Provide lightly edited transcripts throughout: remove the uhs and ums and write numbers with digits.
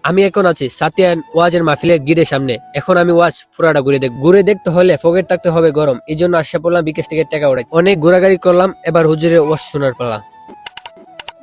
আমি এখন আছি সাতিয়ান ওয়াজের মাহফিলের গিরের সামনে। এখন আমি ওয়াজ পুরাটা ঘুরে দেখতে হলে পকেট থাকতে হবে গরম। এই জন্য আসা পড়লাম বিকেশ থেকে টাকা উড়াই। অনেক ঘোরাঘুরি করলাম, এবার হুজুরের ওয়াজ শোনার পালা।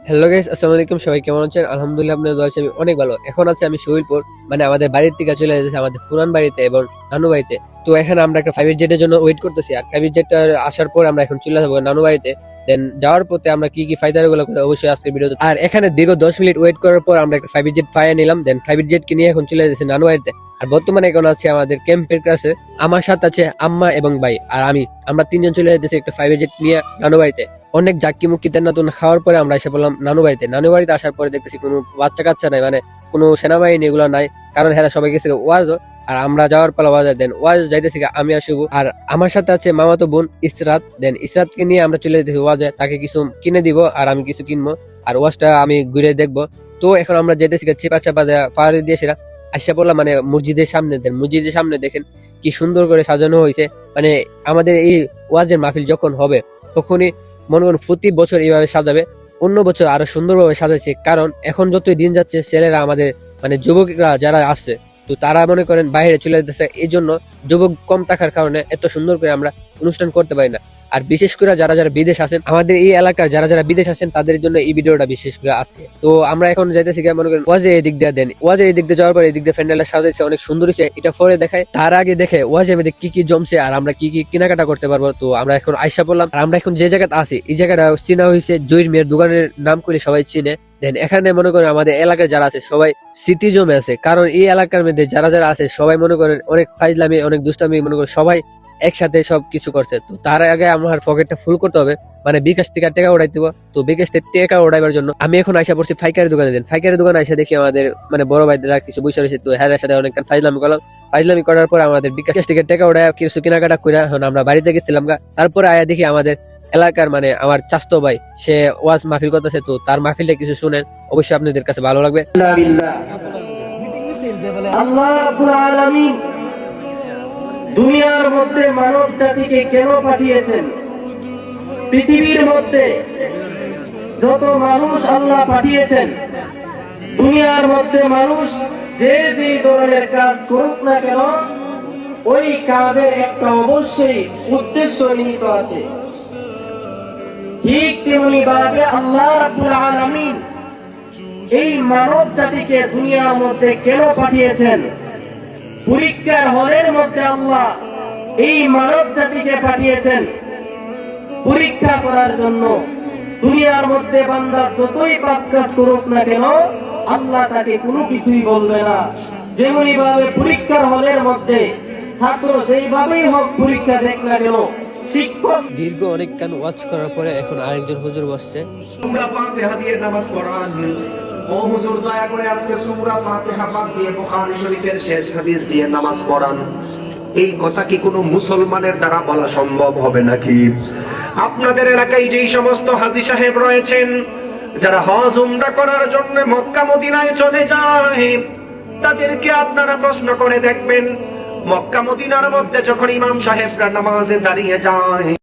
হ্যালো গাইস, আসসালামু আলাইকুম। সবাই কেমন আছেন? আলহামদুলিল্লাহ, আপনাদের দোয়া আমি অনেক ভালো। এখন আছে আমি শহীদপুর, মানে আমাদের বাড়ির থেকে চলে যেতেছে আমাদের পুরান বাড়িতে এবং নানু বাড়িতে। তো এখানে আমরা একটা প্রাইভেট জেটের জন্য ওয়েট করতেছি, আর প্রাইভেট জেটটা আসার পর আমরা এখন চলে যাবো নানু বাড়িতে। দেন যাওয়ার পথে আমরা কি কি ফায়দা গুলো করে অবশ্যই আজকে ভিডিও। আর এখানে দীর্ঘ 10 মিনিট ওয়েট করার পর আমরা একটা প্রাইভেট জেট পাইয়ে নিলাম। দেন প্রাইভেট জেট কিনে এখন চলে যাচ্ছে নানু বাড়িতে। আর বর্তমানে এখন আছে আমাদের ক্যাম্পের কাছে, আমার সাথে আছে আম্মা এবং ভাই আর আমি। আমরা তিনজন চলে যেতেছি একটা প্রাইভেট জেট নিয়ে নানু বাড়িতে। অনেক জাক্কি মুক্কি তেনাতুন খাওয়ার পরে আমরা এসে বললাম নানু বাড়িতে। নানু বাড়িতে আসার পরে দেখতেছি কোনো বাচ্চা কাচ্চা নাই, মানে কোনো সেনাবাহিনী এগুলো নাই, কারণ হেরা সবাই গেছে ওয়াজ। আর আমরা যাওয়ার পালা ওয়াজে। দেন ওয়াজ যাইতেছি আমি আর শুভ, আর আমার সাথে আছে মামাতো বোন ইসরাত। দেন ইসরাতকে নিয়ে আমরা চলে যেতেছি ওয়াজে, তাকে কিছু কিনে দিব আর আমি কিছু কিনবো, আর ওয়াজটা আমি ঘুরে দেখবো। তো এখন আমরা যেতেছি চেপা চাপা ফাড়ি দিয়ে সেরা আসা পড়লাম মানে মসজিদের সামনে। দেন মসজিদের সামনে দেখেন কি সুন্দর করে সাজানো হয়েছে। মানে আমাদের এই ওয়াজের মাহফিল যখন হবে তখনই মনে করেন প্রতি বছর এইভাবে সাজাবে, অন্য বছর আরো সুন্দরভাবে সাজাচ্ছে। কারণ এখন যতই দিন যাচ্ছে ছেলেরা আমাদের মানে যুবকরা যারা আসছে, তো তারা মনে করেন বাইরে চলে যেতেছে। এই জন্য যুবক কম থাকার কারণে এত সুন্দর করে আমরা অনুষ্ঠান করতে পারি না। আর বিশেষ করে যারা যারা বিদেশ আছেন, আমাদের এই এলাকার যারা যারা বিদেশ আছেন, তাদের জন্য এই ভিডিওটা বিশেষ করে আজকে। তো আমরা এখন যাইতেছি মনে করেন ওয়াজের এই দিক দিয়ে। দেন ওয়াজের এই দিক দিয়ে যাওয়ার পর এই দিক দিয়ে প্যান্ডেলটা সাজাইছে অনেক সুন্দর হয়েছে, এটা পরে দেখায়। তার আগে দেখে ওয়াজের মধ্যে কি কি জমছে আর আমরা কি কি কেনাকাটা করতে পারবো। তো আমরা এখন আইসা পড়লাম, আর আমরা এখন যে জায়গাটা আছি এই জায়গাটা চিনা হয়েছে জয়ীর মেয়ের দোকানের নাম করে সবাই চিনে। দেন এখানে মনে করেন আমাদের এলাকায় যারা আছে সবাই স্মৃতি জমে আছে, কারণ এই এলাকার মধ্যে যারা যারা আছে সবাই মনে করেন অনেক ফাইজলামি অনেক দুষ্টামি মনে করেন সবাই একসাথে সব কিছু করছে। তো তার আগে আমার পকেটটা ফুল করতে হবে, মানে বিকাশ থেকে টাকা উড়াই দিব। তো বিকাশ থেকে টাকা উড়াইবার জন্য আমি এখন আইসা পড়ছি ফাইকারি দোকানে। দেন ফাইকারি দোকানে আইসা দেখি আমাদের মানে বড় ভাইরা কিছু বসে রয়েছে। তো হ্যাঁ সাথে অনেক ফাইজলামি করলাম। ফাইজলামি করার পর আমাদের বিকাশ থেকে টাকা উড়াই কিছু কেনাকাটা করে এখন আমরা বাড়িতে গেছিলাম। তারপরে আয়া দেখি আমাদের এলাকার মানে আমার চাস্তো ভাই সে ওয়াজ মাহফিল করতেছে। তো তার মাহফিলটা কিছু শুনেন, অবশ্যই আপনাদের কাছে ভালো লাগবে। আল্লাহ রাব্বুল আলামিন দুনিয়ার মধ্যে মানব জাতিকে কেন পাঠিয়েছেন? পৃথিবীর মধ্যে যত মানুষ আল্লাহ পাঠিয়েছেন, দুনিয়ার মধ্যে মানুষ যে যে ধরনের কাজ করুক না কেন, ওই কাজের একটা অবশ্যই উদ্দেশ্য নিহিত আছে। ঠিক তেমনি ভাবে আল্লাহ রাব্বুল আলামিন এই মানব জাতিকে দুনিয়ার মধ্যে কেন পাঠিয়েছেন? পরীক্ষার হলের মধ্যে আল্লাহ এই মানব জাতিকে পাঠিয়েছেন পরীক্ষা করার জন্য। দুনিয়ার মধ্যে বান্দা যতই পাপ কাজ করুক না কেন, আল্লাহ তাকে কোনো কিছুই বলবে না। যেমনি ভাবে পরীক্ষার হলের মধ্যে ছাত্র যেইভাবেই হোক পরীক্ষা দেখ না কেন, শিক্ষক দীর্ঘ অনেক কান ওয়াচ করার পরে এখন আরেকজন হুজুর বসছে। তোমরা ফাতিহা দিয়ে নামাজ পড়ান। ও হুজুর দয়া করে আজকে সূরা ফাতিহা পাঠ দিয়ে বুখারী শরীফের শেষ হাদিস দিয়ে নামাজ পড়ান। এই কথা কি কোনো মুসলমানের দ্বারা বলা সম্ভব হবে নাকি? আপনাদের এলাকায় যেই সমস্ত হাজী সাহেব রয়েছেন যারা হজ উমরা করার জন্য মক্কা মদিনায় চলে যায়, তাদেরকে আপনারা প্রশ্ন করে দেখবেন মক্কা মদিনার মধ্যে যখন ইমাম সাহেবরা নামাজে দাঁড়িয়ে যায়